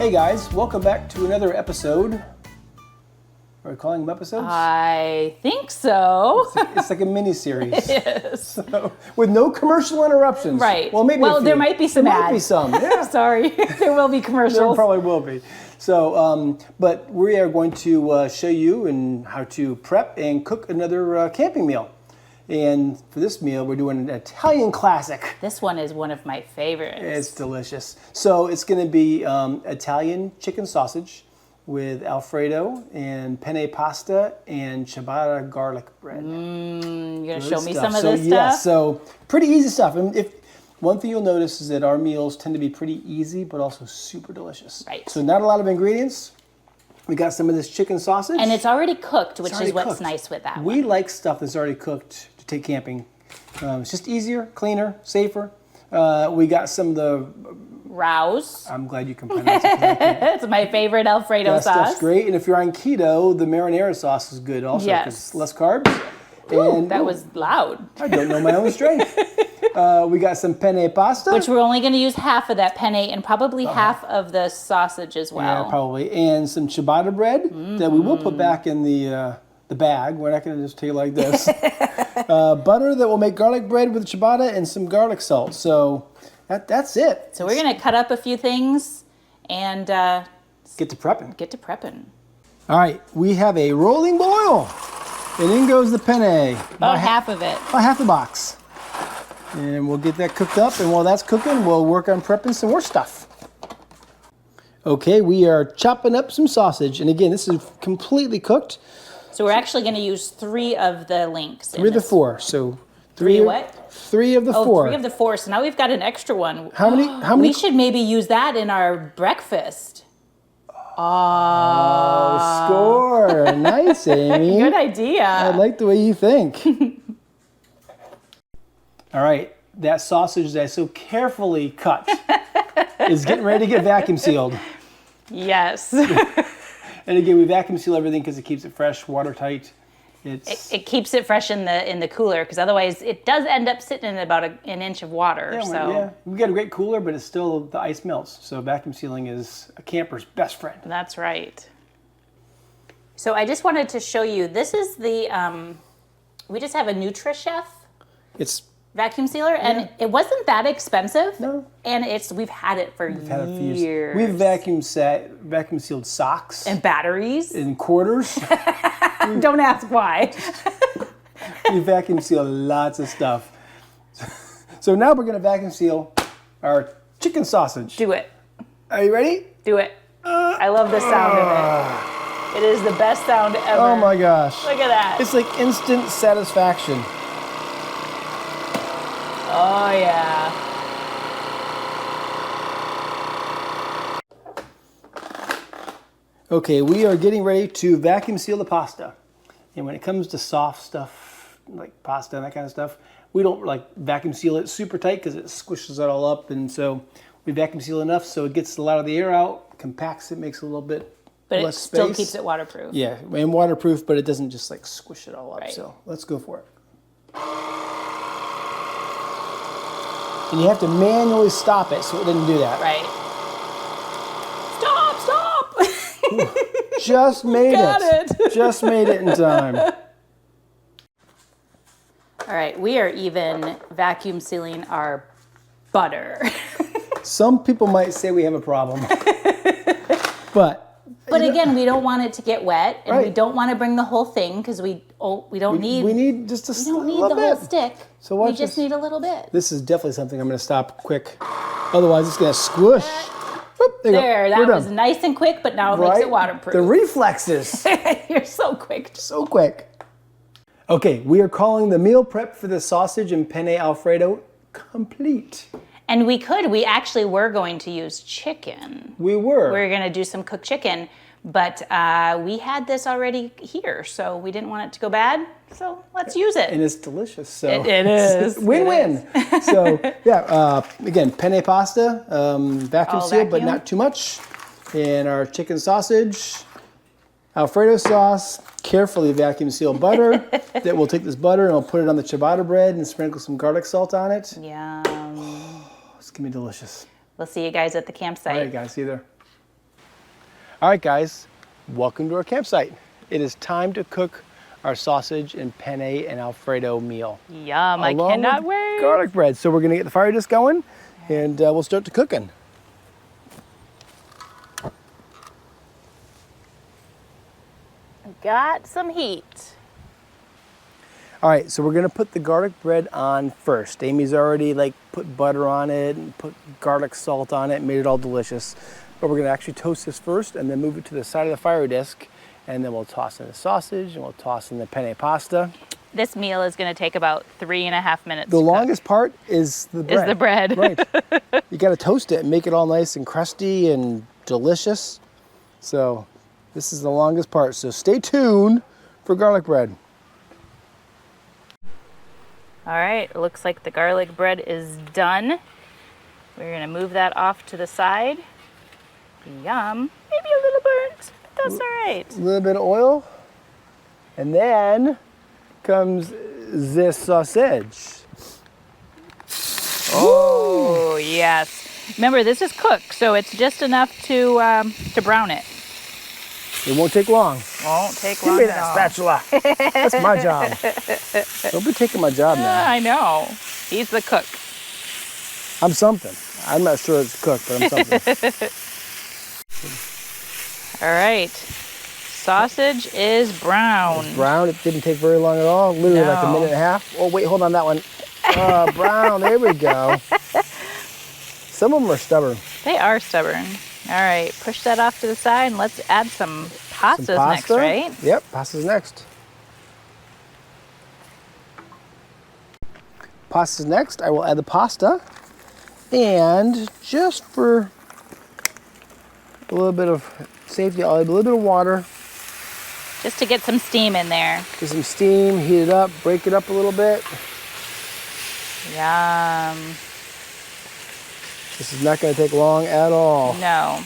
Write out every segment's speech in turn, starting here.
Hey guys, welcome back to another episode. Are we calling them episodes? I think so. It's like a mini-series. It is. So, with no commercial interruptions. Right. Well, maybe Well, there might be some There ads. might be some, yeah. Sorry, there will be commercials. There probably will be. So, but we are going to show you and how to prep and cook another camping meal. And for this meal, we're doing an Italian classic. This one is one of my favorites. It's delicious. So it's going to be Italian chicken sausage with Alfredo and penne pasta and ciabatta garlic bread. You're going to Good show me stuff. some of So, this yeah, stuff? so pretty easy stuff. And one thing you'll notice is that our meals tend to be pretty easy, but also super delicious. Right. So not a lot of ingredients. We got some of this chicken sausage. And it's already cooked, which already is what's cooked. nice with that We one. like stuff that's already cooked to take camping. It's just easier, cleaner, safer. We got some of the... Rao's. I'm glad you can pronounce it correctly. It's my favorite Alfredo That sauce. stuff's great. And if you're on keto, the marinara sauce is good also. 'Cause Yes. less carbs. Ooh, that was loud. I don't know my own strength. We got some penne pasta. Which we're only going to use half of that penne and probably half of the sausage as well. Yeah, probably. And some ciabatta bread that we will put back in the bag. We're not going to just take it like this. Butter that will make garlic bread with ciabatta and some garlic salt. So that's it. So we're going to cut up a few things and Get to prepping. get to prepping. All right, we have a rolling boil. And in goes the penne. About half of it. About half the box. And we'll get that cooked up. And while that's cooking, we'll work on prepping some more stuff. Okay, we are chopping up some sausage. And again, this is completely cooked. So we're actually going to use 3 of the links. 3 of the 4. So Three what? 3 of the 4. 3 of the 4. So now we've got an extra one. How many? We should maybe use that in our breakfast. Oh, score. Nice, Amy. Good idea. I like the way you think. All right, that sausage that I so carefully cut is getting ready to get vacuum sealed. Yes. And again, we vacuum seal everything because it keeps it fresh, watertight. It keeps it fresh in the cooler because otherwise it does end up sitting in about an inch of water. Yeah, we got a great cooler, but it's still, the ice melts. So vacuum sealing is a camper's best friend. That's right. So I just wanted to show you, this is the, we just have a NutriChef It's vacuum sealer, and it wasn't that expensive. No. And we've had it for had a few years. We've vacuum sealed socks And batteries. and quarters. Don't ask why. We vacuum seal lots of stuff. So now we're going to vacuum seal our chicken sausage. Do it. Are you ready? Do it. I love the sound of it. It is the best sound ever. Oh my gosh. Look at that. It's like instant satisfaction. Oh yeah. Okay, we are getting ready to vacuum seal the pasta. And when it comes to soft stuff, like pasta and that kind of stuff, we don't like vacuum seal it super tight because it squishes it all up. And so we vacuum seal enough so it gets a lot of the air out, compacts it, makes it a little bit But it less still space. keeps it waterproof. Yeah, and waterproof, but it doesn't just like squish it all up. Right. So let's go for it. And you have to manually stop it so it doesn't do that. Right. Stop! Just made Got it. Just made it in time. All right, we are even vacuum sealing our butter. Some people might say we have a problem. But Again, we don't want it to get wet, and we Right. don't want to bring the whole thing because we don't need. We need just a We don't need little the bit. whole stick. So watch we just this. need a little bit. This is definitely something I'm going to stop quick. Otherwise, it's going to squish. Whoop, there you There, go. We're that was done. nice and quick, but now it makes Right? it waterproof. The reflexes. You're so quick. So quick. Okay, we are calling the meal prep for the sausage and penne Alfredo complete. And we actually were going to use chicken. We were. We were going to do some cooked chicken, but we had this already here, so we didn't want it to go bad. So let's use it. And it's delicious. So It is. Win-win. So yeah, again, penne pasta, vacuum All sealed, but vacuum. not too much. And our chicken sausage, Alfredo sauce, carefully vacuum sealed butter. That we'll take this butter and we'll put it on the ciabatta bread and sprinkle some garlic salt on it. Yum. It's gonna be delicious. We'll see you guys at the campsite. All right, guys, see you there. All right, guys, welcome to our campsite. It is time to cook our sausage and penne and Alfredo meal. Yum, I cannot wait. Garlic bread. So we're gonna get the fire disc going and we'll start to cooking. Got some heat. All right, so we're gonna put the garlic bread on first. Amy's already like put butter on it and put garlic salt on it, made it all delicious. But we're gonna actually toast this first and then move it to the side of the fire disc, and then we'll toss in the sausage and we'll toss in the penne pasta. This meal is going to take about 3.5 minutes. The longest part is the bread. Is the bread. Right. You gotta toast it and make it all nice and crusty and delicious. So this is the longest part. So stay tuned for garlic bread. All right, it looks like the garlic bread is done. We're going to move that off to the side. Yum. Maybe a little burnt, but that's all right. A little bit of oil. And then comes the sausage. Oh, yes. Remember, this is cooked, so it's just enough to brown it. It won't take long. Won't take Give long me at that all. spatula. That's my job. Don't be taking my job now. I know. He's the cook. I'm something. I'm not sure it's cooked, but I'm something. All right. Sausage is brown. It's brown. It didn't take very long at all. Literally like a No. minute and a half. Oh, wait, hold on that one. Brown. There we go. Some of them are stubborn. They are stubborn. All right, push that off to the side and let's add some pastas next, right? Yep, pasta's next. Pasta's next. I will add the pasta. And just for a little bit of safety, I'll add a little bit of water. Just to get some steam in there. Get some steam, heat it up, break it up a little bit. Yum. This is not going to take long at all. No.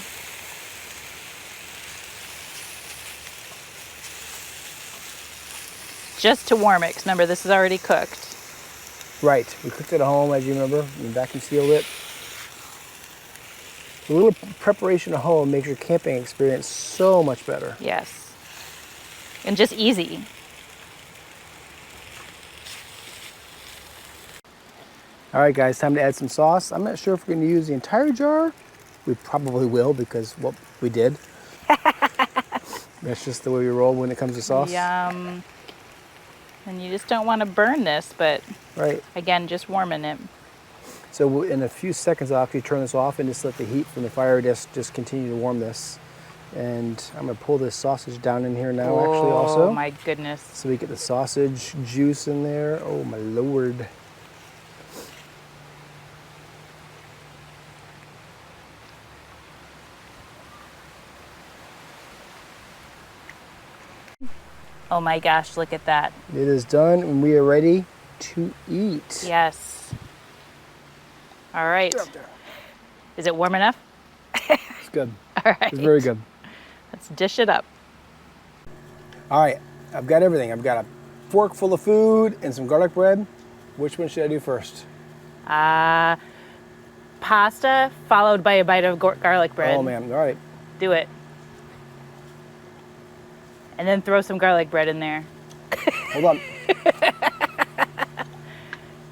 Just to warm it, because remember, this is already cooked. Right, we cooked it at home, as you remember, and vacuum sealed it. A little preparation at home makes your camping experience so much better. Yes. And just easy. All right, guys, time to add some sauce. I'm not sure if we're going to use the entire jar. We probably will because, well, we did. That's just the way we roll when it comes to sauce. Yum. And you just don't want to burn this, but Right. again, just warming it. So in a few seconds, I'll actually turn this off and just let the heat from the fire just continue to warm this. And I'm going to pull this sausage down in here now, actually, also. Oh, my goodness. So we get the sausage juice in there. Oh, my Lord. Oh my gosh, look at that. It is done and we are ready to eat. Yes. All right. Is it warm enough? It's good. All right. It's very good. Let's dish it up. All right, I've got everything. I've got a fork full of food and some garlic bread. Which one should I do first? Pasta followed by a bite of garlic bread. Oh man, all right. Do it. And then throw some garlic bread in there. Hold on.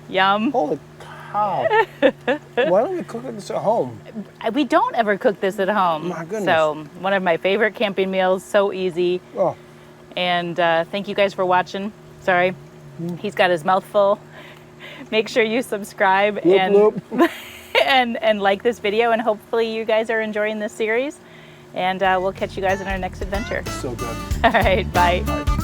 Yum. Holy cow. Why don't we cook this at home? We don't ever cook this at home. My goodness. So one of my favorite camping meals, so easy. Oh, And thank you guys for watching. Sorry, he's got his mouth full. Make sure you subscribe bloop, bloop. and like this video, and hopefully you guys are enjoying this series. And we'll catch you guys in our next adventure. So good. All right, bye. All right.